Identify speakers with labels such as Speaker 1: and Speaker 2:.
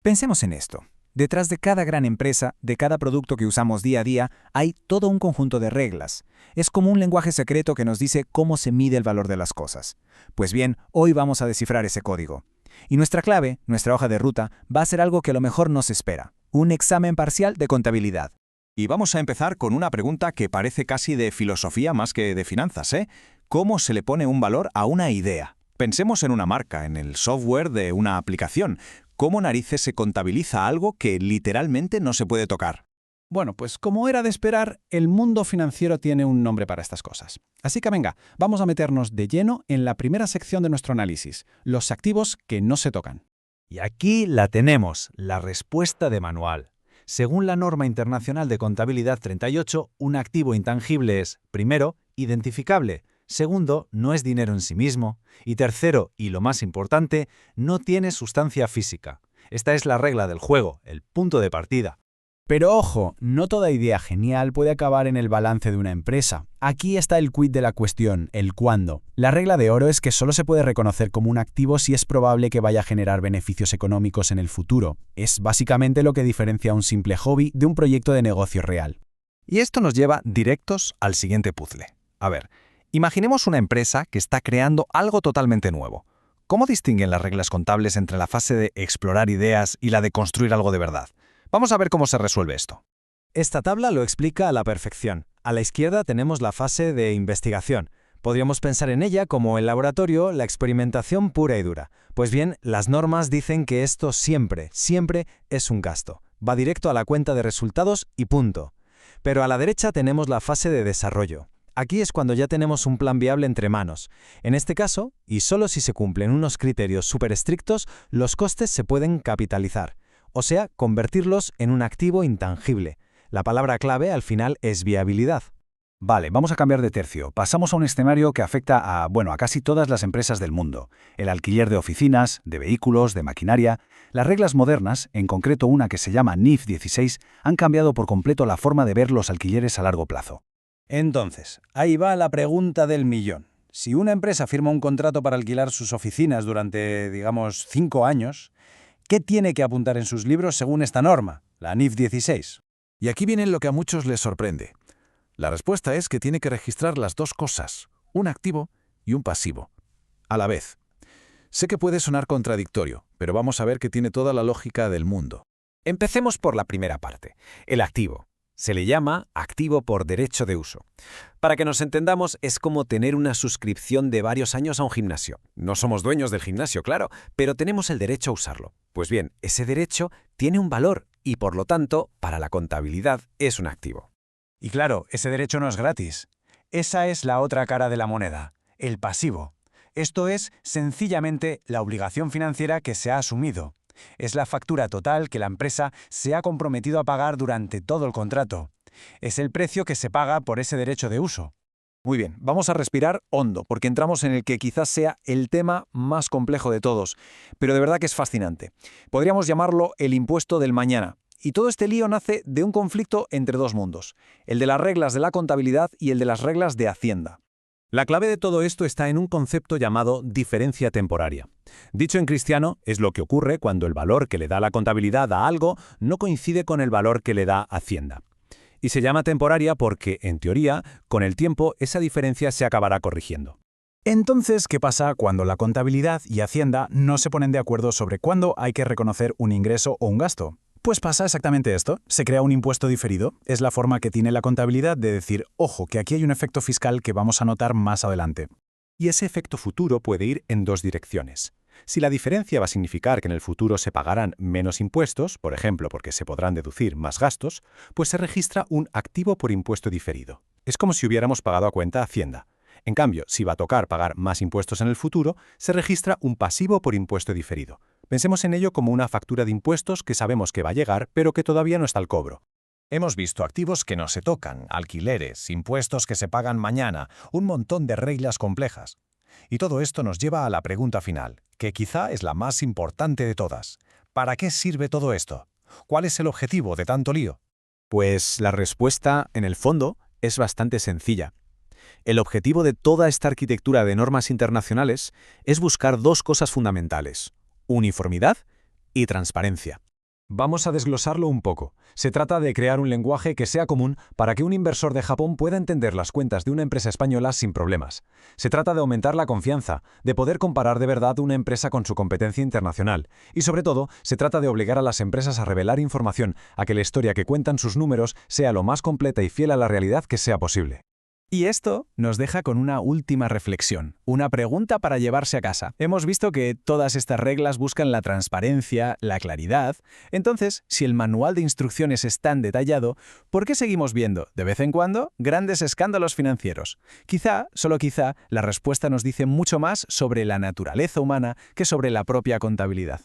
Speaker 1: Pensemos en esto. Detrás de cada gran empresa, de cada producto que usamos día a día, hay todo un conjunto de reglas. Es como un lenguaje secreto que nos dice cómo se mide el valor de las cosas. Pues bien, hoy vamos a descifrar ese código. Y nuestra clave, nuestra hoja de ruta, va a ser algo que a lo mejor nos espera. Un examen parcial de contabilidad.
Speaker 2: Y vamos a empezar con una pregunta que parece casi de filosofía más que de finanzas, ¿eh? ¿Cómo se le pone un valor a una idea? Pensemos en una marca, en el software de una aplicación. ¿Cómo narices se contabiliza algo que literalmente no se puede tocar?
Speaker 3: Bueno, pues como era de esperar, el mundo financiero tiene un nombre para estas cosas. Así que venga, vamos a meternos de lleno en la primera sección de nuestro análisis, los activos que no se tocan.
Speaker 4: Y aquí la tenemos, la respuesta de manual. Según la norma internacional de contabilidad 38, un activo intangible es, primero, identificable, segundo, no es dinero en sí mismo, y tercero, y lo más importante, no tiene sustancia física. Esta es la regla del juego, el punto de partida.
Speaker 1: Pero ojo, no toda idea genial puede acabar en el balance de una empresa. Aquí está el quid de la cuestión, el cuándo. La regla de oro es que solo se puede reconocer como un activo si es probable que vaya a generar beneficios económicos en el futuro. Es básicamente lo que diferencia un simple hobby de un proyecto de negocio real.
Speaker 2: Y esto nos lleva directos al siguiente puzzle. A ver, imaginemos una empresa que está creando algo totalmente nuevo. ¿Cómo distinguen las reglas contables entre la fase de explorar ideas y la de construir algo de verdad? Vamos a ver cómo se resuelve esto.
Speaker 5: Esta tabla lo explica a la perfección. A la izquierda tenemos la fase de investigación. Podríamos pensar en ella como el laboratorio, la experimentación pura y dura. Pues bien, las normas dicen que esto siempre es un gasto. Va directo a la cuenta de resultados y punto. Pero a la derecha tenemos la fase de desarrollo. Aquí es cuando ya tenemos un plan viable entre manos. En este caso, y solo si se cumplen unos criterios súper estrictos, los costes se pueden capitalizar. O sea, convertirlos en un activo intangible. La palabra clave al final es viabilidad.
Speaker 4: Vale, vamos a cambiar de tercio. Pasamos a un escenario que afecta a casi todas las empresas del mundo. El alquiler de oficinas, de vehículos, de maquinaria. Las reglas modernas, en concreto una que se llama NIF 16, han cambiado por completo la forma de ver los alquileres a largo plazo.
Speaker 3: Entonces, ahí va la pregunta del millón. Si una empresa firma un contrato para alquilar sus oficinas durante, 5 años, ¿qué tiene que apuntar en sus libros según esta norma, la NIF 16?
Speaker 6: Y aquí viene lo que a muchos les sorprende. La respuesta es que tiene que registrar las dos cosas, un activo y un pasivo, a la vez. Sé que puede sonar contradictorio, pero vamos a ver que tiene toda la lógica del mundo.
Speaker 7: Empecemos por la primera parte, el activo. Se le llama activo por derecho de uso. Para que nos entendamos, es como tener una suscripción de varios años a un gimnasio. No somos dueños del gimnasio, claro, pero tenemos el derecho a usarlo. Pues bien, ese derecho tiene un valor y, por lo tanto, para la contabilidad es un activo.
Speaker 3: Y claro, ese derecho no es gratis. Esa es la otra cara de la moneda, el pasivo. Esto es, sencillamente, la obligación financiera que se ha asumido. Es la factura total que la empresa se ha comprometido a pagar durante todo el contrato. Es el precio que se paga por ese derecho de uso.
Speaker 2: Muy bien, vamos a respirar hondo, porque entramos en el que quizás sea el tema más complejo de todos, pero de verdad que es fascinante. Podríamos llamarlo el impuesto del mañana. Y todo este lío nace de un conflicto entre dos mundos, el de las reglas de la contabilidad y el de las reglas de Hacienda.
Speaker 8: La clave de todo esto está en un concepto llamado diferencia temporaria. Dicho en cristiano, es lo que ocurre cuando el valor que le da la contabilidad a algo no coincide con el valor que le da Hacienda. Y se llama temporaria porque, en teoría, con el tiempo esa diferencia se acabará corrigiendo.
Speaker 1: Entonces, ¿qué pasa cuando la contabilidad y Hacienda no se ponen de acuerdo sobre cuándo hay que reconocer un ingreso o un gasto? Pues pasa exactamente esto. Se crea un impuesto diferido. Es la forma que tiene la contabilidad de decir, ojo, que aquí hay un efecto fiscal que vamos a notar más adelante.
Speaker 8: Y ese efecto futuro puede ir en dos direcciones. Si la diferencia va a significar que en el futuro se pagarán menos impuestos, por ejemplo porque se podrán deducir más gastos, pues se registra un activo por impuesto diferido. Es como si hubiéramos pagado a cuenta Hacienda. En cambio, si va a tocar pagar más impuestos en el futuro, se registra un pasivo por impuesto diferido. Pensemos en ello como una factura de impuestos que sabemos que va a llegar, pero que todavía no está al cobro.
Speaker 9: Hemos visto activos que no se tocan, alquileres, impuestos que se pagan mañana, un montón de reglas complejas. Y todo esto nos lleva a la pregunta final, que quizá es la más importante de todas. ¿Para qué sirve todo esto? ¿Cuál es el objetivo de tanto lío?
Speaker 8: Pues la respuesta, en el fondo, es bastante sencilla. El objetivo de toda esta arquitectura de normas internacionales es buscar dos cosas fundamentales: uniformidad y transparencia.
Speaker 3: Vamos a desglosarlo un poco. Se trata de crear un lenguaje que sea común para que un inversor de Japón pueda entender las cuentas de una empresa española sin problemas. Se trata de aumentar la confianza, de poder comparar de verdad una empresa con su competencia internacional. Y sobre todo, se trata de obligar a las empresas a revelar información, a que la historia que cuentan sus números sea lo más completa y fiel a la realidad que sea posible.
Speaker 1: Y esto nos deja con una última reflexión, una pregunta para llevarse a casa. Hemos visto que todas estas reglas buscan la transparencia, la claridad. Entonces, si el manual de instrucciones es tan detallado, ¿por qué seguimos viendo, de vez en cuando, grandes escándalos financieros? Quizá, solo quizá, la respuesta nos dice mucho más sobre la naturaleza humana que sobre la propia contabilidad.